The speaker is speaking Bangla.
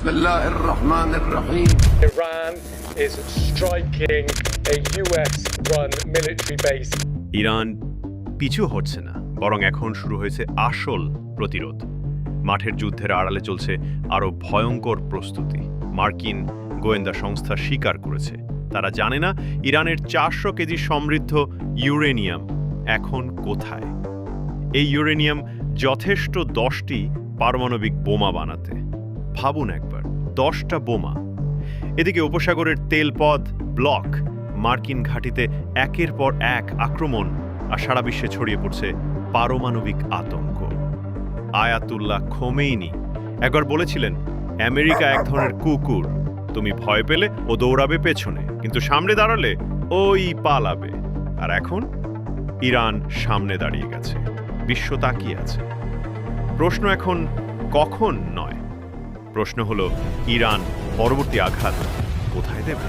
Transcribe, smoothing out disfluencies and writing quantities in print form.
بسم الله الرحمن الرحيم. Iran is striking a US-run military base. Iran পিছু হচ্ছে না, বরং এখন শুরু হয়েছে আসল প্রতিরোধ। মাঠের যুদ্ধের আড়ালে চলছে আরও ভয়ঙ্কর প্রস্তুতি। মার্কিন গোয়েন্দা সংস্থা স্বীকার করেছে তারা জানে না ইরানের 400 কেজি সমৃদ্ধ ইউরেনিয়াম এখন কোথায়। এই ইউরেনিয়াম যথেষ্ট 10টি পারমাণবিক বোমা বানাতে। ভাবুন একবার, 10টা বোমা। এদিকে উপসাগরের তেলপথ ব্লক, মার্কিন ঘাঁটিতে একের পর এক আক্রমণ, আর সারা বিশ্বে ছড়িয়ে পড়ছে পারমাণবিক আতঙ্ক। আয়াতুল্লাহ খোমেইনি একবার বলেছিলেন, আমেরিকা এক ধরনের কুকুর, তুমি ভয় পেলে ও দৌড়াবে পেছনে, কিন্তু সামনে দাঁড়ালে ওই পালাবে। আর এখন ইরান সামনে দাঁড়িয়ে গেছে, বিশ্ব তাকিয়ে আছে। প্রশ্ন এখন কখন নয়, প্রশ্ন হলো ইরান পরবর্তী আঘাত কোথায় দেবে।